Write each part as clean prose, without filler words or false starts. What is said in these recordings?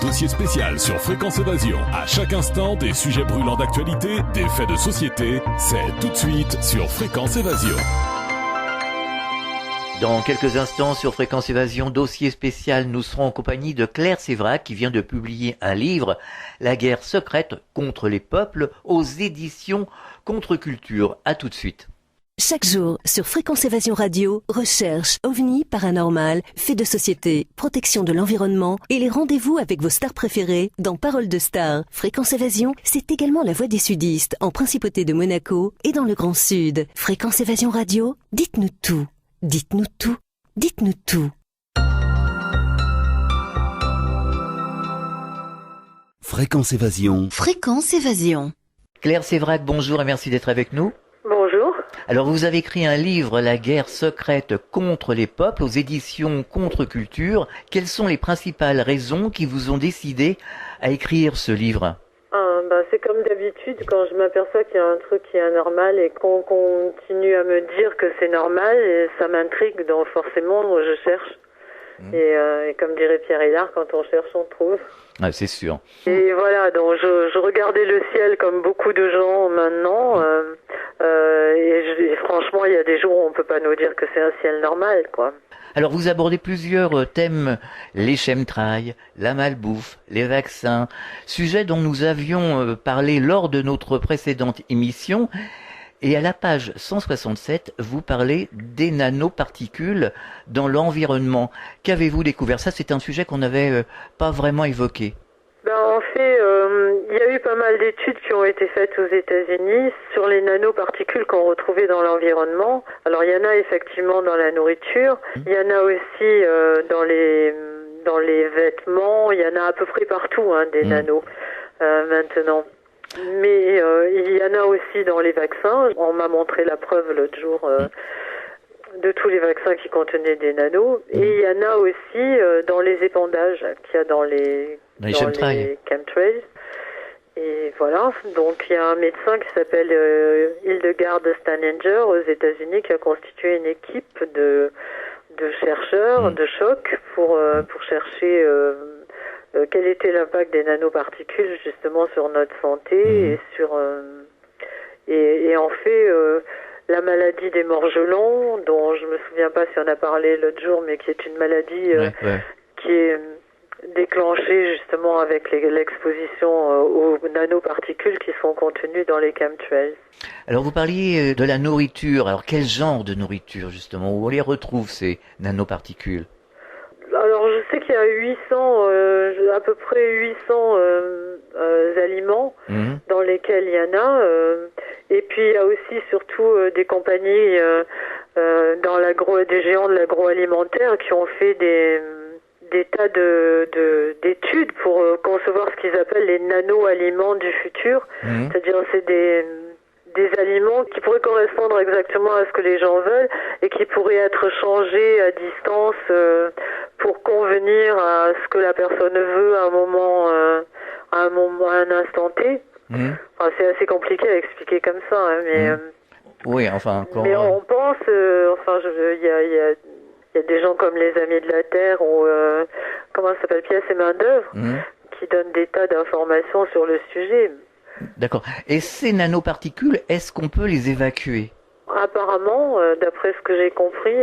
Dossier spécial sur Fréquence Évasion. À chaque instant, des sujets brûlants d'actualité, des faits de société. C'est tout de suite sur Fréquence Évasion. Dans quelques instants sur Fréquence Évasion, dossier spécial, nous serons en compagnie de Claire Sévrac qui vient de publier un livre, La guerre secrète contre les peuples, aux éditions Contre-Culture. À tout de suite. Chaque jour, sur Fréquence Évasion Radio, recherche, ovni, paranormal, faits de société, protection de l'environnement et les rendez-vous avec vos stars préférées dans Paroles de Stars. Fréquence Évasion, c'est également la voix des sudistes en Principauté de Monaco et dans le Grand Sud. Fréquence Évasion Radio, dites-nous tout. Dites-nous tout. Dites-nous tout. Fréquence Évasion. Fréquence Évasion. Claire Sévrac, bonjour et merci d'être avec nous. Bonjour. Alors vous avez écrit un livre, La guerre secrète contre les peuples, aux éditions Contre-Culture. Quelles sont les principales raisons qui vous ont décidé à écrire ce livre ? C'est comme d'habitude, quand je m'aperçois qu'il y a un truc qui est anormal et qu'on continue à me dire que c'est normal, et ça m'intrigue, donc forcément je cherche. Et comme dirait Pierre Hillard, quand on cherche, on trouve. Ah, c'est sûr. Et voilà, donc je regardais le ciel comme beaucoup de gens maintenant, et franchement, il y a des jours où on peut pas nous dire que c'est un ciel normal, quoi. Alors vous abordez plusieurs thèmes, les chemtrails, la malbouffe, les vaccins, sujet dont nous avions parlé lors de notre précédente émission. Et à la page 167, vous parlez des nanoparticules dans l'environnement. Qu'avez-vous découvert ? Ça, c'est un sujet qu'on n'avait pas vraiment évoqué. En fait, il y a eu pas mal d'études qui ont été faites aux États-Unis sur les nanoparticules qu'on retrouvait dans l'environnement. Alors, il y en a effectivement dans la nourriture, il y en a aussi dans les vêtements, il y en a à peu près partout, des nanos maintenant. Mais il y en a aussi dans les vaccins. On m'a montré la preuve l'autre jour de tous les vaccins qui contenaient des nanos. Et il y en a aussi dans les épandages qu'il y a dans les chemtrails. Et voilà, donc il y a un médecin qui s'appelle Hildegard Staninger aux États-Unis qui a constitué une équipe de chercheurs de choc pour chercher quel était l'impact des nanoparticules justement sur notre santé et sur et en fait la maladie des morgelons, dont je me souviens pas si on a parlé l'autre jour, mais qui est une maladie qui est déclenchée justement avec l'exposition aux nanoparticules qui sont contenues dans les chemtrails. Alors vous parliez de la nourriture. Alors quel genre de nourriture justement, où on les retrouve ces nanoparticules ? Alors je sais qu'il y a 800, à peu près 800 aliments dans lesquels il y en a. Et puis il y a aussi surtout des compagnies des géants de l'agroalimentaire qui ont fait des tas d'études pour concevoir ce qu'ils appellent les nano-aliments du futur. C'est-à-dire c'est des aliments qui pourraient correspondre exactement à ce que les gens veulent et qui pourraient être changés à distance pour convenir à ce que la personne veut à un instant T. Enfin, c'est assez compliqué à expliquer comme ça, mais oui, enfin encore. Mais on pense, il y a des gens comme les Amis de la Terre ou comment ça s'appelle, Pièces et main d'œuvre, qui donnent des tas d'informations sur le sujet. D'accord. Et ces nanoparticules, est-ce qu'on peut les évacuer ? Apparemment, d'après ce que j'ai compris,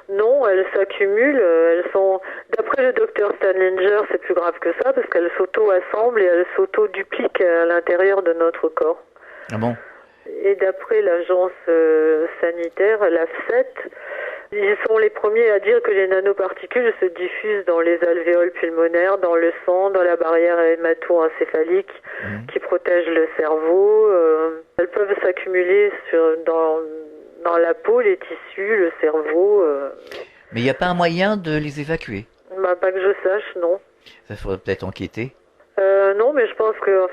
non, elles s'accumulent. Elles sont, d'après le docteur Staninger, c'est plus grave que ça parce qu'elles s'auto-assemblent et elles s'auto-dupliquent à l'intérieur de notre corps. Ah bon ? Et d'après l'agence sanitaire, l'AFSET, ils sont les premiers à dire que les nanoparticules se diffusent dans les alvéoles pulmonaires, dans le sang, dans la barrière hémato-encéphalique qui protège le cerveau. Elles peuvent s'accumuler dans la peau, les tissus, le cerveau. Mais il n'y a pas un moyen de les évacuer ? Pas que je sache, non. Ça faudrait peut-être enquêter. Non, mais je pense que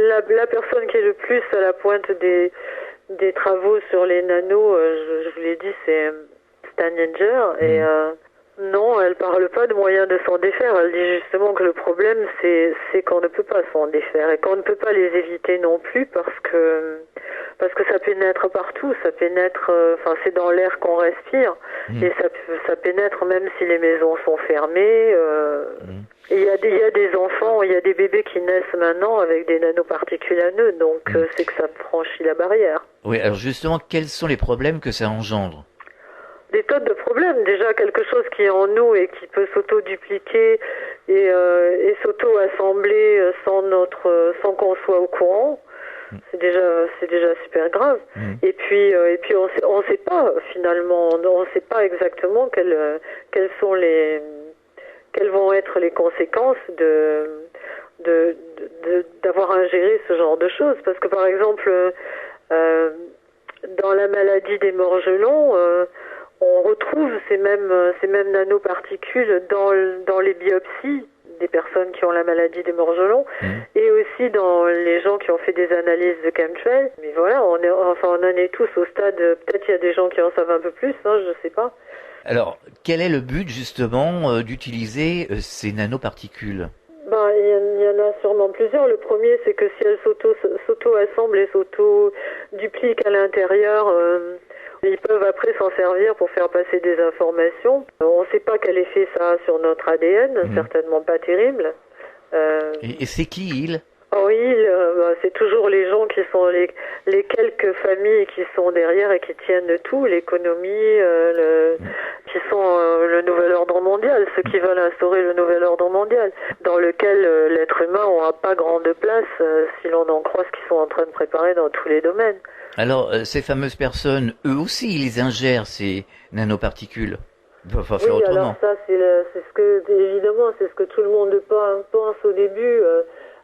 la personne qui est le plus à la pointe des travaux sur les nanos, je vous l'ai dit, c'est Staninger, et non, elle parle pas de moyens de s'en défaire. Elle dit justement que le problème, c'est qu'on ne peut pas s'en défaire et qu'on ne peut pas les éviter non plus parce que ça pénètre partout. Ça pénètre, c'est dans l'air qu'on respire et ça pénètre même si les maisons sont fermées. Et il y a des enfants il y a des bébés qui naissent maintenant avec des nanoparticules à nœuds, donc c'est que ça franchit la barrière. Oui, alors justement, quels sont les problèmes que ça engendre? Des tonnes de problèmes. Déjà, quelque chose qui est en nous et qui peut s'auto-dupliquer et s'auto-assembler sans qu'on soit au courant. C'est déjà super grave. Et puis on sait pas finalement, on sait pas exactement quelles vont être les conséquences d'avoir ingéré ce genre de choses. Parce que par exemple, dans la maladie des morgelons, on retrouve ces mêmes nanoparticules dans les biopsies des personnes qui ont la maladie des morgelons et aussi dans les gens qui ont fait des analyses de chemtrails. Mais voilà, on en est tous au stade, peut-être il y a des gens qui en savent un peu plus, je sais pas. Alors, quel est le but justement d'utiliser ces nanoparticules? Il y en a sûrement plusieurs. Le premier, c'est que si elles s'auto-assemblent et s'auto-dupliquent à l'intérieur, ils peuvent après s'en servir pour faire passer des informations. On ne sait pas quel effet ça a sur notre ADN, certainement pas terrible. Et c'est qui ils? C'est toujours les gens qui sont les quelques familles qui sont derrière et qui tiennent tout, l'économie, qui sont le nouvel ordre mondial, ceux qui veulent instaurer le nouvel ordre mondial, dans lequel l'être humain n'aura pas grande place si l'on en croit ce qu'ils sont en train de préparer dans tous les domaines. Alors, ces fameuses personnes, eux aussi, ils ingèrent ces nanoparticules. Ils peuvent pas faire autrement. Alors ça, évidemment, c'est ce que tout le monde pense au début.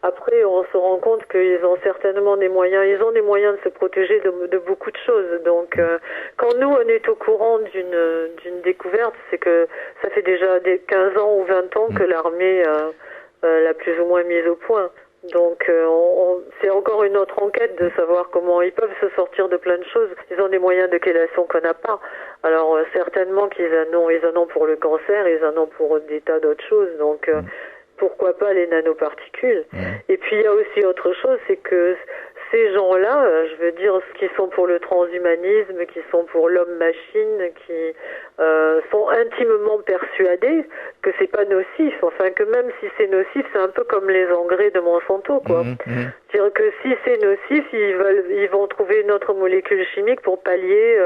Après, on se rend compte qu'ils ont certainement des moyens. Ils ont des moyens de se protéger de beaucoup de choses. Donc, quand nous, on est au courant d'une découverte, c'est que ça fait déjà 15 ans ou 20 ans que l'armée l'a plus ou moins mise au point. Donc, c'est encore une autre enquête de savoir comment ils peuvent se sortir de plein de choses. Ils ont des moyens de chélation qu'on n'a pas. Alors, certainement qu'ils en ont pour le cancer, ils en ont pour des tas d'autres choses. Donc, pourquoi pas les nanoparticules? Et puis il y a aussi autre chose, c'est que ces gens-là, je veux dire, qui sont pour le transhumanisme, qui sont pour l'homme-machine, qui sont intimement persuadés que c'est pas nocif, enfin que même si c'est nocif, c'est un peu comme les engrais de Monsanto, quoi. C'est-à-dire que si c'est nocif, ils vont trouver une autre molécule chimique pour pallier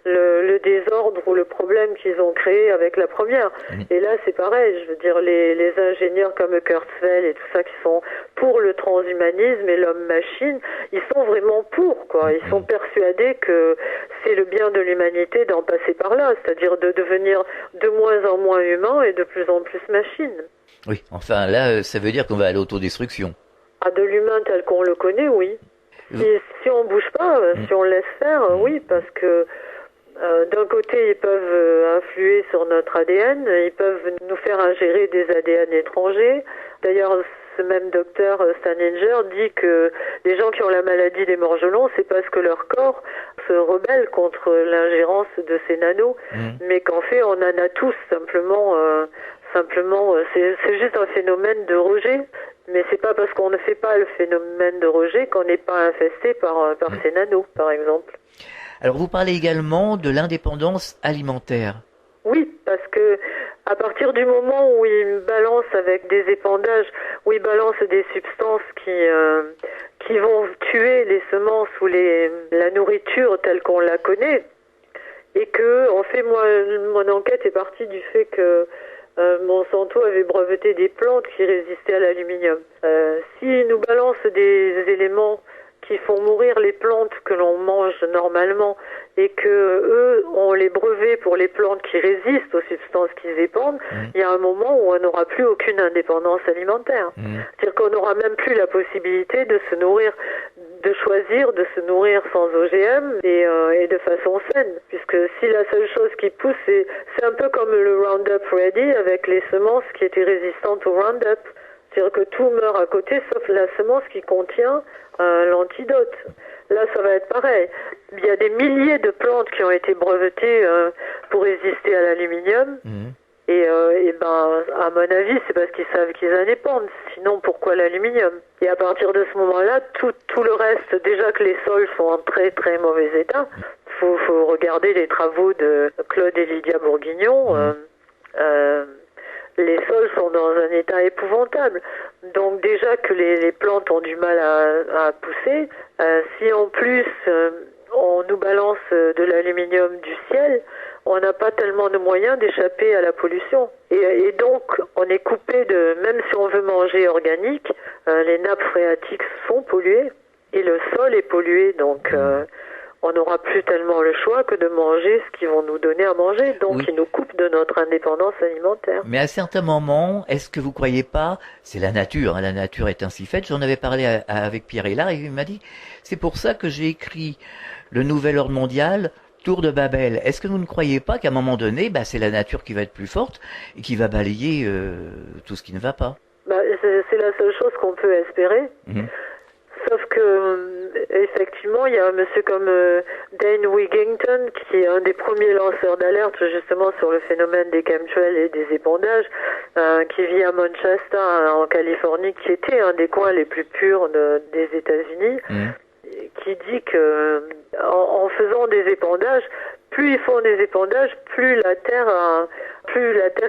le désordre ou le problème qu'ils ont créé avec la première. Et là, c'est pareil, je veux dire, les ingénieurs comme Kurzweil et tout ça qui sont pour le transhumanisme et l'homme-machine, ils sont vraiment pour, quoi. Ils sont persuadés que c'est le bien de l'humanité d'en passer par là, c'est-à-dire de devenir de moins en moins humain et de plus en plus machine. Oui, enfin là, ça veut dire qu'on va à l'autodestruction. De l'humain tel qu'on le connaît, oui. Si on bouge pas, si on laisse faire, oui, parce que d'un côté, ils peuvent influer sur notre ADN, ils peuvent nous faire ingérer des ADN étrangers. D'ailleurs, ce même docteur Staninger dit que les gens qui ont la maladie des morgelons, c'est parce que leur corps se rebelle contre l'ingérence de ces nanos, mais qu'en fait, on en a tous simplement. C'est juste un phénomène de rejet, mais c'est pas parce qu'on ne fait pas le phénomène de rejet qu'on n'est pas infesté par ces nanos, par exemple. Alors vous parlez également de l'indépendance alimentaire. Oui, parce que à partir du moment où ils balancent avec des épandages, où ils balancent des substances qui vont tuer les semences ou la nourriture telle qu'on la connaît, et que, en fait, moi, mon enquête est partie du fait que Monsanto avait breveté des plantes qui résistaient à l'aluminium. S'ils nous balancent des éléments qui font mourir les plantes que l'on mange normalement et que eux ont les brevets pour les plantes qui résistent aux substances qu'ils épandent, il y a un moment où on n'aura plus aucune indépendance alimentaire. C'est-à-dire qu'on n'aura même plus la possibilité de se nourrir, de choisir de se nourrir sans OGM et de façon saine. Puisque si la seule chose qui pousse, c'est un peu comme le Roundup Ready avec les semences qui étaient résistantes au Roundup. C'est-à-dire que tout meurt à côté sauf la semence qui contient l'antidote. Là, ça va être pareil. Il y a des milliers de plantes qui ont été brevetées pour résister à l'aluminium. Et à mon avis, c'est parce qu'ils savent qu'ils en dépendent. Sinon, pourquoi l'aluminium? Et à partir de ce moment-là, tout le reste, déjà que les sols sont en très très mauvais état, faut regarder les travaux de Claude et Lydia Bourguignon. les sols sont dans un état épouvantable. Donc déjà que les plantes ont du mal à pousser, si en plus on nous balance de l'aluminium du ciel, on n'a pas tellement de moyens d'échapper à la pollution. Et donc, on est coupé de, même si on veut manger organique, les nappes phréatiques sont polluées et le sol est pollué. Donc, on n'aura plus tellement le choix que de manger ce qu'ils vont nous donner à manger. Donc, Oui. ils nous coupent de notre indépendance alimentaire. Mais à certains moments, est-ce que vous croyez pas, c'est la nature, hein, la nature est ainsi faite. J'en avais parlé avec Pierre Hélard et il m'a dit, c'est pour ça que j'ai écrit le nouvel ordre mondial, Tour de Babel. Est-ce que vous ne croyez pas qu'à un moment donné, c'est la nature qui va être plus forte et qui va balayer tout ce qui ne va pas? C'est la seule chose qu'on peut espérer. Mhm. Sauf que, effectivement, il y a un monsieur comme Dane Wigington, qui est un des premiers lanceurs d'alerte justement sur le phénomène des chemtrails et des épandages, qui vit à Manchester, en Californie, qui était un des coins les plus purs des États-Unis, qui dit que en faisant des épandages, plus ils font des épandages, plus la Terre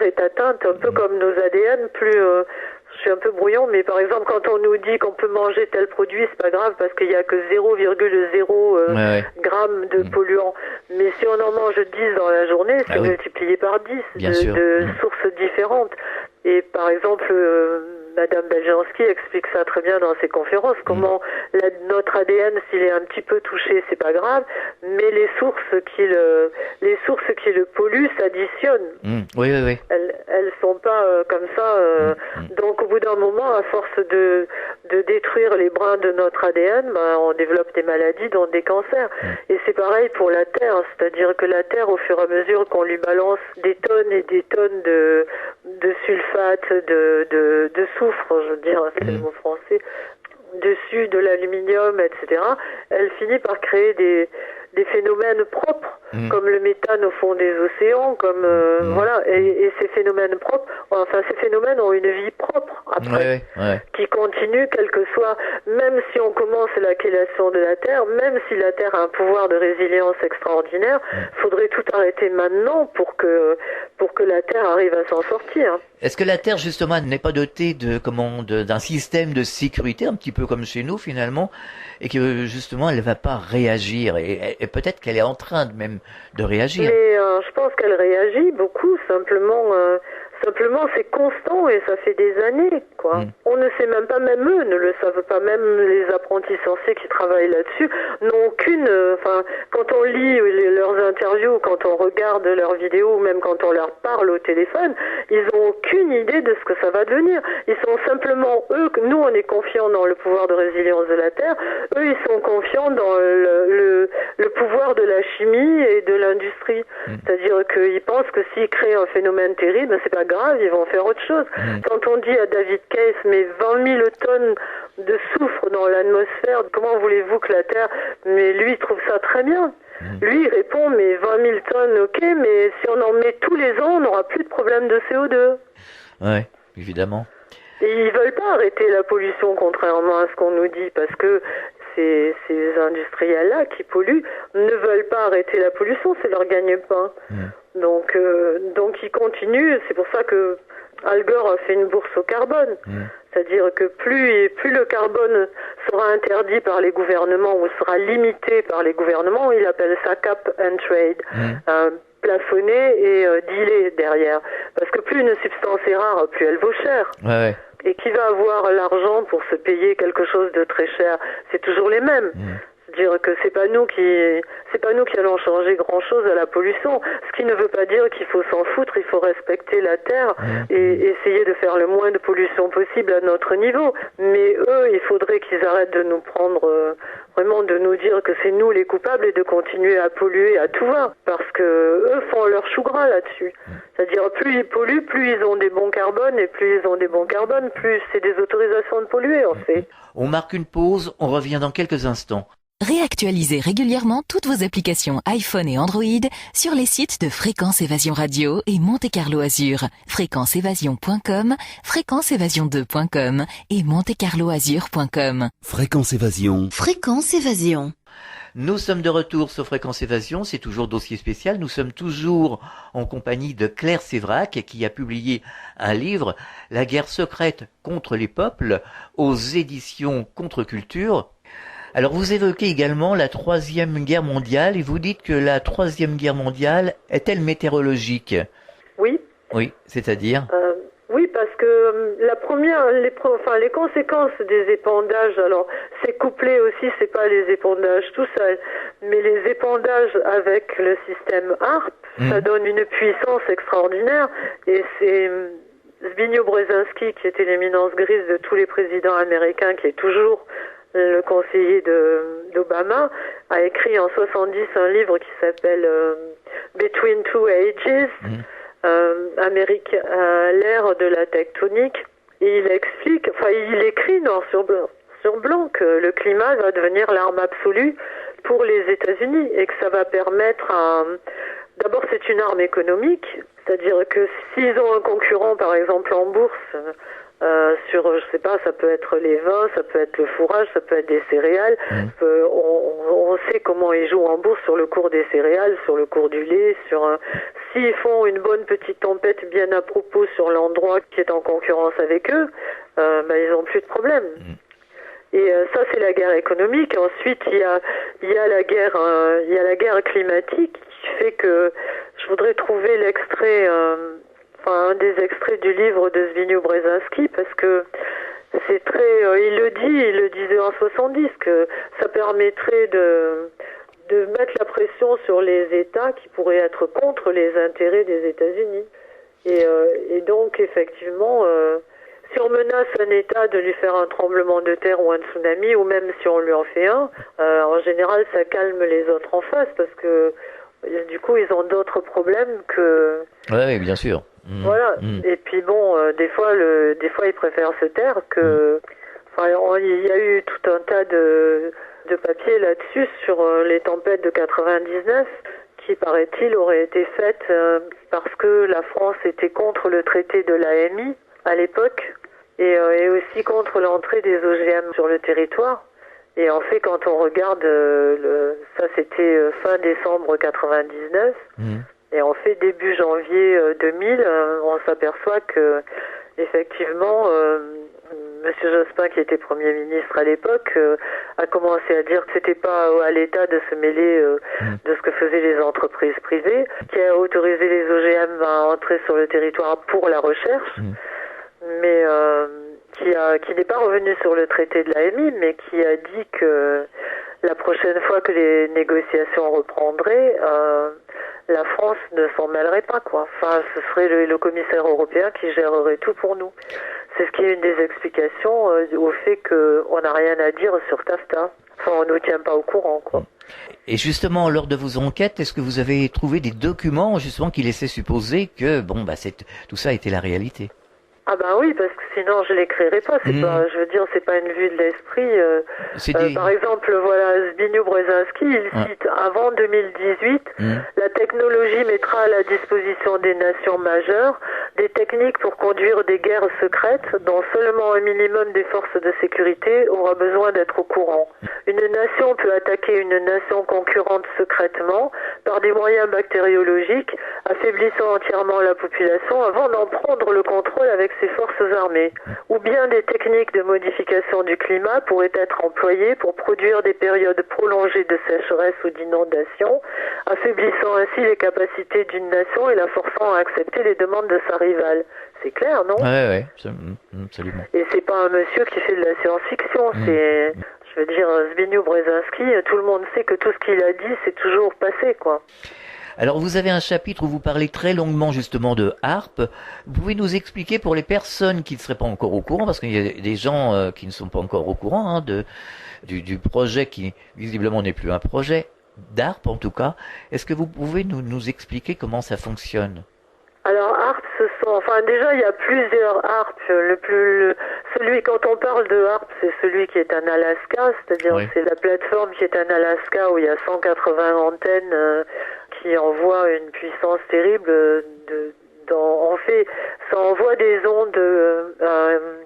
est atteinte, un peu comme nos ADN, plus je suis un peu brouillon, mais par exemple, quand on nous dit qu'on peut manger tel produit, c'est pas grave parce qu'il y a que 0,0 grammes de polluants. Mais si on en mange 10 dans la journée, c'est multiplié par 10 de sources différentes. Et par exemple, Madame Beljanski explique ça très bien dans ses conférences, comment notre ADN, s'il est un petit peu touché, c'est pas grave, mais les sources qui le polluent s'additionnent. Oui. Elles sont pas comme ça. Donc au bout d'un moment, à force de détruire les brins de notre ADN, on développe des maladies, dont des cancers. Et c'est pareil pour la Terre, c'est-à-dire que la Terre, au fur et à mesure qu'on lui balance des tonnes et des tonnes de sulfate, de soufre, je veux dire, c'est le mot français, dessus de l'aluminium, etc., elle finit par créer des phénomènes propres, comme le méthane au fond des océans, comme voilà, et ces phénomènes propres, enfin ces phénomènes ont une vie propre après, qui continue, quel que soit, même si on commence la chélation de la Terre, même si la Terre a un pouvoir de résilience extraordinaire, faudrait tout arrêter maintenant pour que la Terre arrive à s'en sortir. Est-ce que la Terre, justement, n'est pas dotée d'un système de sécurité, un petit peu comme chez nous, finalement, et que, justement, elle ne va pas réagir, et peut-être qu'elle est en train même de réagir. Mais je pense qu'elle réagit beaucoup, simplement c'est constant et ça fait des années, quoi. On ne sait même pas, même eux ne le savent pas, même les apprentis sorciers qui travaillent là-dessus n'ont aucune, quand on lit leurs interviews, quand on regarde leurs vidéos, même quand on leur parle au téléphone, ils ont aucune idée de ce que ça va devenir. Ils sont simplement, nous on est confiants dans le pouvoir de résilience de la Terre, eux ils sont confiants dans le pouvoir de la chimie et de l'industrie. C'est-à-dire qu'ils pensent que s'ils créent un phénomène terrible, c'est pas grave, ils vont faire autre chose. Quand on dit à David Case, mais 20 000 tonnes de soufre dans l'atmosphère, comment voulez-vous que la Terre... Mais lui, il trouve ça très bien. Lui, il répond, mais 20 000 tonnes, ok, mais si on en met tous les ans, on n'aura plus de problème de CO2. Oui, évidemment. Et ils veulent pas arrêter la pollution, contrairement à ce qu'on nous dit, parce que ces industriels-là qui polluent ne veulent pas arrêter la pollution, c'est leur gagne-pain. Donc ils continuent, c'est pour ça que Al Gore a fait une bourse au carbone. C'est-à-dire que plus le carbone sera interdit par les gouvernements ou sera limité par les gouvernements, il appelle ça cap and trade. Plafonné et dealé derrière. Parce que plus une substance est rare, plus elle vaut cher. Et qui va avoir l'argent pour se payer quelque chose de très cher? C'est toujours les mêmes. C'est-à-dire que c'est pas nous qui allons changer grand-chose à la pollution. Ce qui ne veut pas dire qu'il faut s'en foutre, il faut respecter la Terre et essayer de faire le moins de pollution possible à notre niveau. Mais eux, il faudrait qu'ils arrêtent de nous prendre, vraiment de nous dire que c'est nous les coupables et de continuer à polluer à tout va. Parce que eux font leur chou gras là-dessus. C'est-à-dire plus ils polluent, plus ils ont des bons carbones, et plus ils ont des bons carbones, plus c'est des autorisations de polluer en fait. On marque une pause, on revient dans quelques instants. Réactualisez régulièrement toutes vos applications iPhone et Android sur les sites de Fréquence Évasion Radio et Monte Carlo Azur, fréquenceévasion.com, fréquenceévasion2.com et montecarloazur.com. Fréquence Évasion. Fréquence Évasion. Nous sommes de retour sur Fréquence Évasion, c'est toujours dossier spécial. Nous sommes toujours en compagnie de Claire Sévrac qui a publié un livre, La guerre secrète contre les peuples, aux éditions Contre-Culture. Alors vous évoquez également la Troisième Guerre mondiale et vous dites que la Troisième Guerre mondiale est-elle météorologique? Oui. Oui, c'est-à-dire Oui, parce que la première, les conséquences des épandages, alors c'est couplé aussi, c'est pas les épandages tout seul, mais les épandages avec le système HARP, ça donne une puissance extraordinaire, et c'est Zbigniew Brzezinski, qui était l'éminence grise de tous les présidents américains, qui est toujours le conseiller d'Obama, a écrit en 70 un livre qui s'appelle Between Two Ages, Amérique à l'ère de la tectonique, et il explique, il écrit noir sur blanc que le climat va devenir l'arme absolue pour les États-Unis et que ça va permettre d'abord c'est une arme économique, c'est-à-dire que s'ils ont un concurrent par exemple en bourse sur, je sais pas, ça peut être les vins, ça peut être le fourrage, ça peut être des céréales. On sait comment ils jouent en bourse sur le cours des céréales, sur le cours du lait, s'ils font une bonne petite tempête bien à propos sur l'endroit qui est en concurrence avec eux, ils n'ont plus de problème. Et ça, c'est la guerre économique. Ensuite, il y a la guerre climatique qui fait que je voudrais trouver l'extrait. Un des extraits du livre de Zbigniew Brzezinski, parce que c'est très, il le disait en 70, que ça permettrait de mettre la pression sur les États qui pourraient être contre les intérêts des États-Unis. Et donc, effectivement, si on menace un État de lui faire un tremblement de terre ou un tsunami, ou même si on lui en fait un, en général, ça calme les autres en face, parce que du coup, ils ont d'autres problèmes que... Oui, bien sûr. Voilà. Et puis bon, des fois ils préfèrent se taire que. Il y a eu tout un tas de papiers là-dessus sur les tempêtes de 99 qui, paraît-il, auraient été faites parce que la France était contre le traité de l'AMI à l'époque et aussi contre l'entrée des OGM sur le territoire. Et en fait, quand on regarde, ça c'était fin décembre 99. Et en fait, début janvier 2000, on s'aperçoit que, effectivement, Monsieur Jospin, qui était Premier ministre à l'époque, a commencé à dire que c'était pas à l'État de se mêler de ce que faisaient les entreprises privées, qui a autorisé les OGM à entrer sur le territoire pour la recherche, mais qui n'est pas revenu sur le traité de l'AMI, mais qui a dit que la prochaine fois que les négociations reprendraient, la France ne s'en mêlerait pas, quoi. Enfin, ce serait le commissaire européen qui gérerait tout pour nous. C'est ce qui est une des explications au fait qu'on n'a rien à dire sur TAFTA. Enfin, on ne nous tient pas au courant, quoi. Et justement, lors de vos enquêtes, est-ce que vous avez trouvé des documents justement qui laissaient supposer que tout ça était la réalité? Ah ben oui, parce que sinon je l'écrirais pas. C'est pas, je veux dire, c'est pas une vue de l'esprit. Par exemple, voilà, Zbigniew Brzezinski, il cite avant 2018, la technologie mettra à la disposition des nations majeures des techniques pour conduire des guerres secrètes dont seulement un minimum des forces de sécurité aura besoin d'être au courant. Une nation peut attaquer une nation concurrente secrètement par des moyens bactériologiques, affaiblissant entièrement la population avant d'en prendre le contrôle avec ses forces armées. Ou bien des techniques de modification du climat pourraient être employées pour produire des périodes prolongées de sécheresse ou d'inondation, affaiblissant ainsi les capacités d'une nation et la forçant à accepter les demandes de sa rivale. C'est clair, non? Ouais, absolument. Et c'est pas un monsieur qui fait de la science-fiction, c'est... Je veux dire, Zbigniew Brzezinski, tout le monde sait que tout ce qu'il a dit, c'est toujours passé, quoi. Alors vous avez un chapitre où vous parlez très longuement justement de HARP. Vous pouvez nous expliquer pour les personnes qui ne seraient pas encore au courant, parce qu'il y a des gens qui ne sont pas encore au courant du projet qui visiblement n'est plus un projet, d'HARP en tout cas. Est-ce que vous pouvez nous expliquer comment ça fonctionne? Alors HARP, déjà il y a plusieurs HARP. Celui, quand on parle de HARP, c'est celui qui est en Alaska, c'est-à-dire c'est la plateforme qui est en Alaska où il y a 180 antennes qui envoient une puissance terrible. En fait, ça envoie des ondes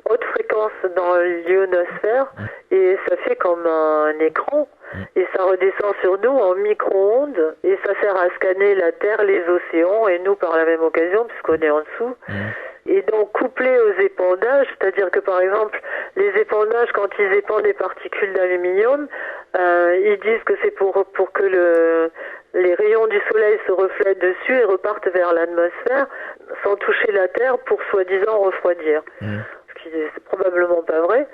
haute fréquence dans l'ionosphère et ça fait comme un écran et ça redescend sur nous en micro-ondes et ça sert à scanner la Terre, les océans et nous par la même occasion puisqu'on est en dessous. Et donc couplé aux épandages, c'est-à-dire que par exemple les épandages quand ils épandent des particules d'aluminium, ils disent que c'est pour que les rayons du soleil se reflètent dessus et repartent vers l'atmosphère sans toucher la Terre pour soi-disant refroidir. Ce qui n'est probablement pas vrai.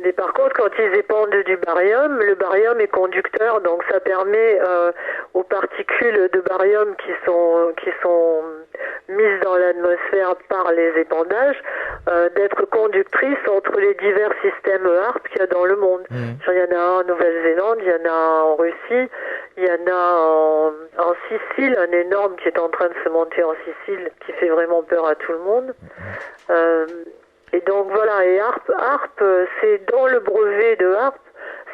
Mais par contre, quand ils épandent du barium, le barium est conducteur, donc ça permet aux particules de barium qui sont mises dans l'atmosphère par les épandages d'être conductrices entre les divers systèmes HAARP qu'il y a dans le monde. Il y en a un en Nouvelle-Zélande, il y en a un en Russie, il y en a en Sicile, un énorme qui est en train de se monter en Sicile, qui fait vraiment peur à tout le monde. Et donc voilà, et HAARP, c'est dans le brevet de HAARP,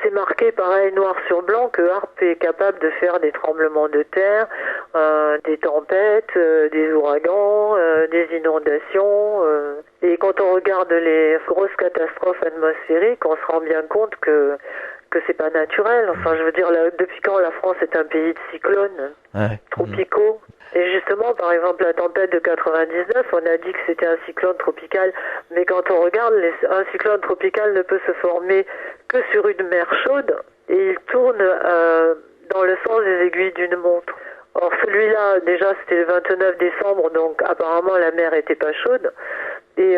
c'est marqué pareil noir sur blanc que HAARP est capable de faire des tremblements de terre, des tempêtes, des ouragans, des inondations. Et quand on regarde les grosses catastrophes atmosphériques, on se rend bien compte que c'est pas naturel. Enfin, je veux dire, là, depuis quand la France est un pays de cyclones tropicaux? Et justement, par exemple, la tempête de 99, on a dit que c'était un cyclone tropical, mais quand on regarde, un cyclone tropical ne peut se former que sur une mer chaude, et il tourne dans le sens des aiguilles d'une montre. Or, celui-là, déjà, c'était le 29 décembre, donc apparemment la mer était pas chaude, et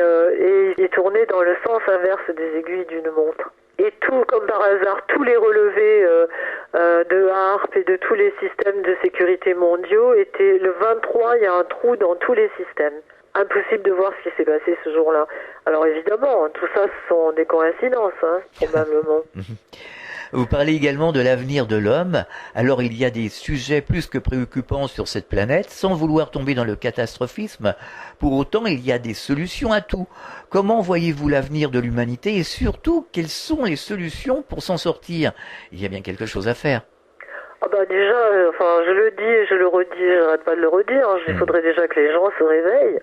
il tournait dans le sens inverse des aiguilles d'une montre. Et tout, comme par hasard, tous les relevés de HAARP et de tous les systèmes de sécurité mondiaux étaient le 23, il y a un trou dans tous les systèmes. Impossible de voir ce qui s'est passé ce jour-là. Alors évidemment, tout ça, ce sont des coïncidences, probablement. Vous parlez également de l'avenir de l'homme. Alors il y a des sujets plus que préoccupants sur cette planète, sans vouloir tomber dans le catastrophisme. Pour autant, il y a des solutions à tout. Comment voyez-vous l'avenir de l'humanité et surtout, quelles sont les solutions pour s'en sortir? Il y a bien quelque chose à faire. Ah bah déjà, je le dis et je le redis, j'arrête pas de le redire. Il faudrait déjà que les gens se réveillent.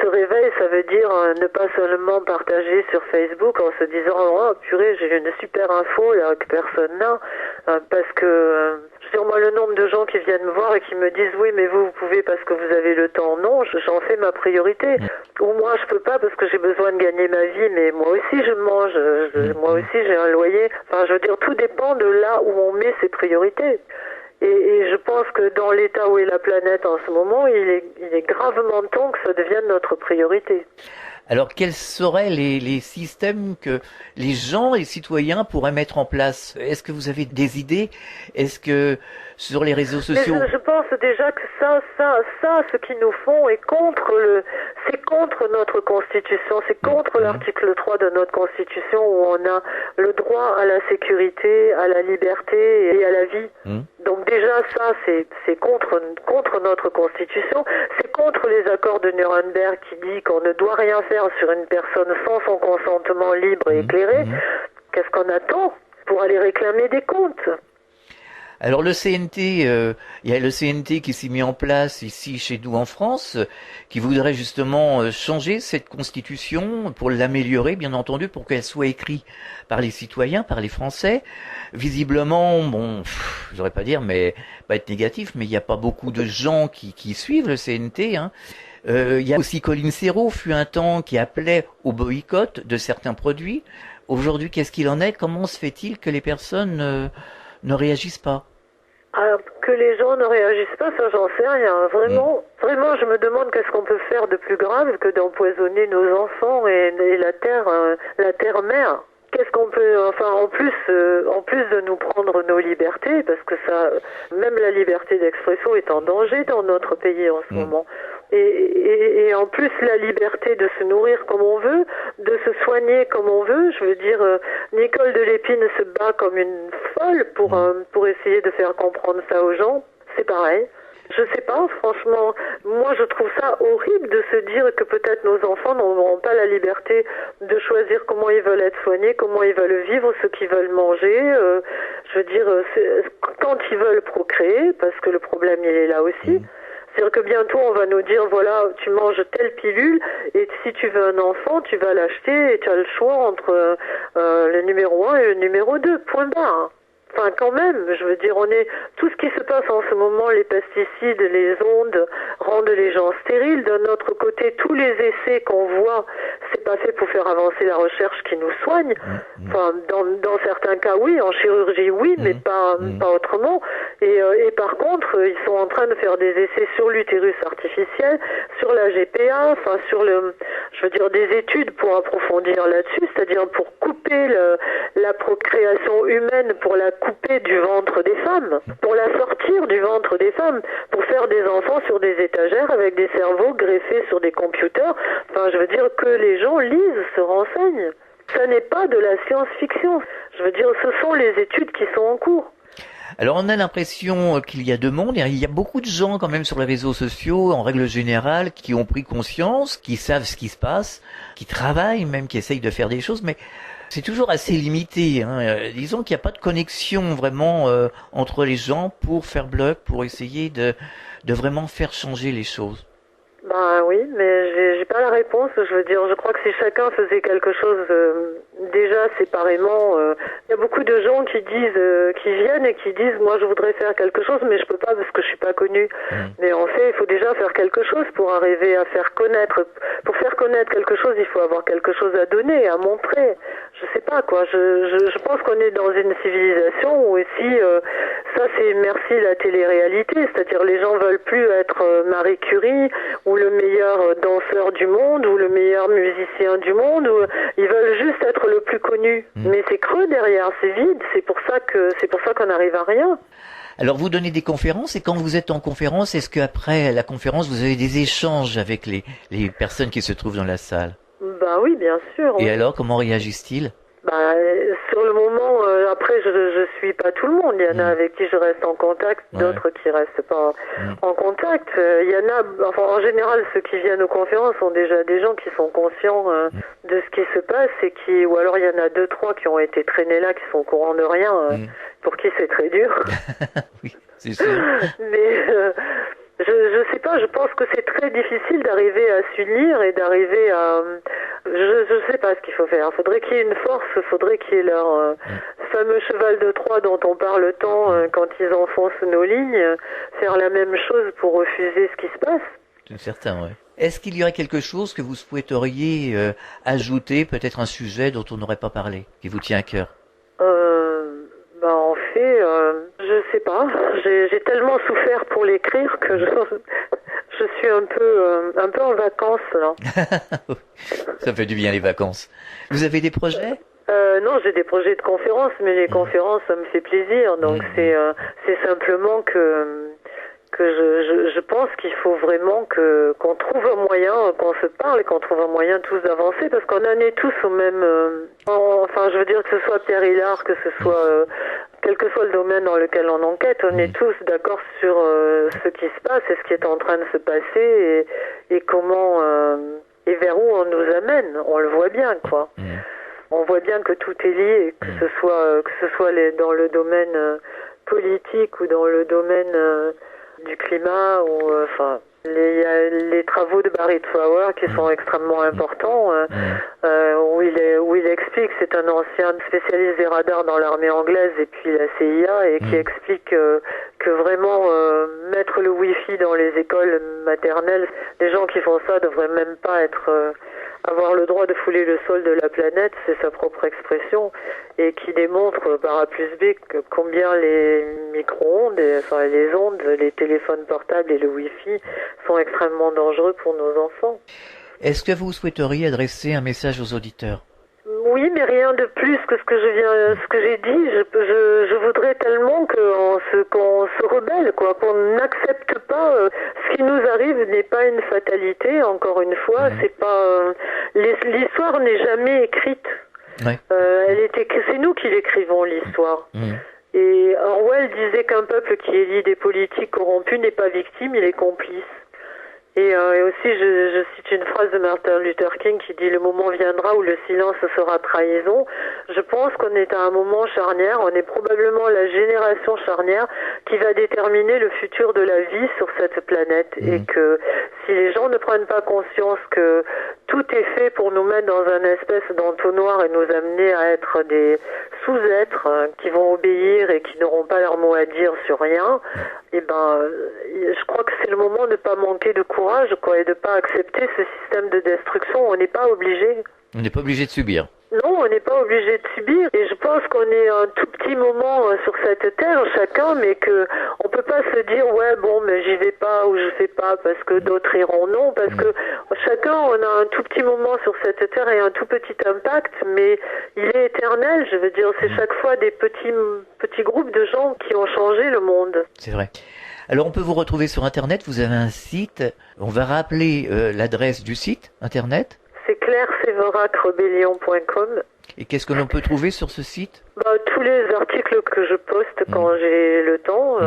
Se réveil, ça veut dire ne pas seulement partager sur Facebook en se disant oh purée, j'ai une super info là que personne n'a, parce que sur moi le nombre de gens qui viennent me voir et qui me disent oui mais vous pouvez parce que vous avez le temps. Non, j'en fais ma priorité. Ou moi je peux pas parce que j'ai besoin de gagner ma vie, mais moi aussi je mange, moi aussi j'ai un loyer. Enfin je veux dire tout dépend de là où on met ses priorités. Et je pense que dans l'état où est la planète en ce moment, il est gravement temps que ça devienne notre priorité. Alors, quels seraient les systèmes que les gens, les citoyens pourraient mettre en place? Est-ce que vous avez des idées? Est-ce que sur les réseaux sociaux... Mais je pense déjà que ça, ce qu'ils nous font est c'est contre notre Constitution, c'est contre l'article 3 de notre Constitution où on a le droit à la sécurité, à la liberté et à la vie. Donc déjà ça, c'est contre notre Constitution, c'est contre les accords de Nuremberg qui dit qu'on ne doit rien faire sur une personne sans son consentement libre et éclairé. Qu'est-ce qu'on attend pour aller réclamer des comptes? Alors le CNT, il y a le CNT qui s'est mis en place ici chez nous en France, qui voudrait justement changer cette constitution pour l'améliorer, bien entendu, pour qu'elle soit écrite par les citoyens, par les Français. Visiblement, bon, je voudrais pas dire, mais pas être négatif, mais il n'y a pas beaucoup de gens qui suivent le CNT. Il y a aussi Colin Serrault, fut un temps, qui appelait au boycott de certains produits. Aujourd'hui, qu'est-ce qu'il en est? Comment se fait-il que les personnes ne réagissent pas? Que les gens ne réagissent pas, ça j'en sais rien. Vraiment, je me demande qu'est-ce qu'on peut faire de plus grave que d'empoisonner nos enfants et la terre mère. Qu'est-ce qu'on peut, en plus de nous prendre nos libertés, parce que ça, même la liberté d'expression est en danger dans notre pays en ce moment. Et en plus la liberté de se nourrir comme on veut, de se soigner comme on veut. Je veux dire, Nicole de Lépine se bat comme une folle pour essayer de faire comprendre ça aux gens. C'est pareil. Je sais pas, franchement, moi je trouve ça horrible de se dire que peut-être nos enfants n'auront pas la liberté de choisir comment ils veulent être soignés, comment ils veulent vivre, ce qu'ils veulent manger. Je veux dire, quand ils veulent procréer, parce que le problème il est là aussi. C'est-à-dire que bientôt on va nous dire, voilà, tu manges telle pilule et si tu veux un enfant, tu vas l'acheter et tu as le choix entre le numéro 1 et le numéro 2, point barre. Enfin, quand même, je veux dire, tout ce qui se passe en ce moment, les pesticides, les ondes, rendent les gens stériles. D'un autre côté, tous les essais qu'on voit, c'est pas fait pour faire avancer la recherche qui nous soigne. Enfin, dans certains cas, oui, en chirurgie, oui, mais pas autrement. Et par contre, ils sont en train de faire des essais sur l'utérus artificiel, sur la GPA, enfin, des études pour approfondir là-dessus, c'est-à-dire pour couper la procréation humaine, pour la couper du ventre des femmes, pour la sortir du ventre des femmes, pour faire des enfants sur des étagères avec des cerveaux greffés sur des computers. Enfin, je veux dire que les gens lisent, se renseignent. Ça n'est pas de la science-fiction. Je veux dire, ce sont les études qui sont en cours. Alors on a l'impression qu'il y a deux mondes, il y a beaucoup de gens quand même sur les réseaux sociaux, en règle générale, qui ont pris conscience, qui savent ce qui se passe, qui travaillent même, qui essayent de faire des choses, mais c'est toujours assez limité. Disons qu'il n'y a pas de connexion vraiment entre les gens pour faire bloc, pour essayer de vraiment faire changer les choses. Ben oui, mais j'ai pas la réponse. Je veux dire, je crois que si chacun faisait quelque chose déjà séparément, il y a beaucoup de gens qui viennent et qui disent, moi je voudrais faire quelque chose, mais je peux pas parce que je suis pas connu. Mais en fait, il faut déjà faire quelque chose pour arriver à faire connaître. Pour faire connaître quelque chose, il faut avoir quelque chose à donner, à montrer. Je sais pas quoi. Je pense qu'on est dans une civilisation où aussi, ça c'est merci la télé-réalité, c'est-à-dire les gens veulent plus être Marie Curie ou le meilleur danseur du monde ou le meilleur musicien du monde, ou ils veulent juste être le plus connu. Mais c'est creux derrière, c'est vide, c'est pour ça qu'on n'arrive à rien. Alors vous donnez des conférences, et quand vous êtes en conférence, est-ce qu'après la conférence vous avez des échanges avec les personnes qui se trouvent dans la salle? Ben oui, bien sûr. Et oui. alors, comment réagissent-ils? Sur le moment, après, je suis pas tout le monde. Il y en a avec qui je reste en contact, d'autres qui restent pas en contact. Il y en a, enfin, en général, ceux qui viennent aux conférences sont déjà des gens qui sont conscients de ce qui se passe et ou alors il y en a 2-3 qui ont été traînés là, qui sont au courant de rien, pour qui c'est très dur. Oui, c'est sûr. Mais je sais pas, je pense que c'est très difficile d'arriver à s'unir et d'arriver à... Je sais pas ce qu'il faut faire. Faudrait qu'il y ait une force, faudrait qu'il y ait leur fameux cheval de Troie dont on parle tant quand ils enfoncent nos lignes, faire la même chose pour refuser ce qui se passe. C'est certain, oui. Est-ce qu'il y aurait quelque chose que vous souhaiteriez ajouter, peut-être un sujet dont on n'aurait pas parlé, qui vous tient à cœur? En fait, je sais pas. J'ai tellement souffert pour l'écrire que je suis un peu en vacances là. Ça fait du bien les vacances. Vous avez des projets? Non, j'ai des projets de conférences, mais les conférences, ça me fait plaisir. Donc c'est simplement que je pense qu'il faut vraiment qu'on trouve un moyen, qu'on se parle et qu'on trouve un moyen tous d'avancer, parce qu'on en est tous au même... enfin, je veux dire, que ce soit Pierre Hillard, que ce soit... quel que soit le domaine dans lequel on enquête, on est tous d'accord sur ce qui se passe et ce qui est en train de se passer et comment... et vers où on nous amène. On le voit bien, quoi. On voit bien que tout est lié, que ce soit dans le domaine politique ou dans le domaine... du climat ou il y a les travaux de Barry Flower qui sont extrêmement importants où il explique, c'est un ancien spécialiste des radars dans l'armée anglaise et puis la CIA, et qui explique que vraiment mettre le Wi-Fi dans les écoles maternelles, les gens qui font ça devraient même pas avoir le droit de fouler le sol de la planète, c'est sa propre expression, et qui démontre par A plus B combien les micro-ondes, les ondes, les téléphones portables et le Wi-Fi sont extrêmement dangereux pour nos enfants. Est-ce que vous souhaiteriez adresser un message aux auditeurs? Oui, mais rien de plus que ce que j'ai dit. Je voudrais tellement qu'on se rebelle, quoi, qu'on n'accepte pas ce qui nous arrive n'est pas une fatalité. Encore une fois, c'est pas l'histoire n'est jamais écrite. Ouais. C'est nous qui l'écrivons, l'histoire. Et Orwell disait qu'un peuple qui élit des politiques corrompus n'est pas victime, il est complice. Et aussi, je cite une phrase de Martin Luther King qui dit « Le moment viendra où le silence sera trahison ». Je pense qu'on est à un moment charnière, on est probablement la génération charnière qui va déterminer le futur de la vie sur cette planète. Et que si les gens ne prennent pas conscience que tout est fait pour nous mettre dans un espèce d'entonnoir et nous amener à être des sous-êtres qui vont obéir et qui n'auront pas leur mot à dire sur rien, et je crois que c'est le moment de ne pas manquer de courage, quoi, et de pas accepter ce système de destruction. On n'est pas obligé. On n'est pas obligé de subir. Non, on n'est pas obligé de subir. Et je pense qu'on est un tout petit moment sur cette terre, chacun, mais que on peut pas se dire ouais bon, mais j'y vais pas ou je fais pas parce que d'autres iront. Non, parce que chacun, on a un tout petit moment sur cette terre et un tout petit impact, mais il est éternel. Je veux dire, c'est chaque fois des petits groupes de gens qui ont changé le monde. C'est vrai. Alors on peut vous retrouver sur Internet, vous avez un site, on va rappeler l'adresse du site Internet. C'est claireséverac-rebellion.com. Et qu'est-ce que l'on peut trouver sur ce site? Tous les articles que je poste quand j'ai le temps,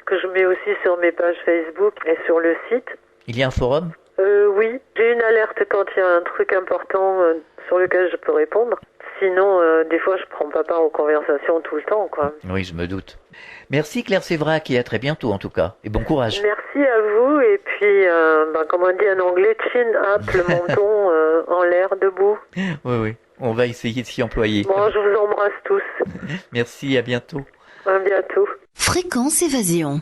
que je mets aussi sur mes pages Facebook et sur le site. Il y a un forum? Oui, j'ai une alerte quand il y a un truc important sur lequel je peux répondre. Sinon, des fois, je prends pas part aux conversations tout le temps, quoi. Oui, je me doute. Merci Claire Séverac et à très bientôt en tout cas. Et bon courage. Merci à vous et puis, comme on dit en anglais, chin up, le menton en l'air, debout. Oui, on va essayer de s'y employer. Bon, je vous embrasse tous. Merci, à bientôt. À bientôt. Fréquence Évasion.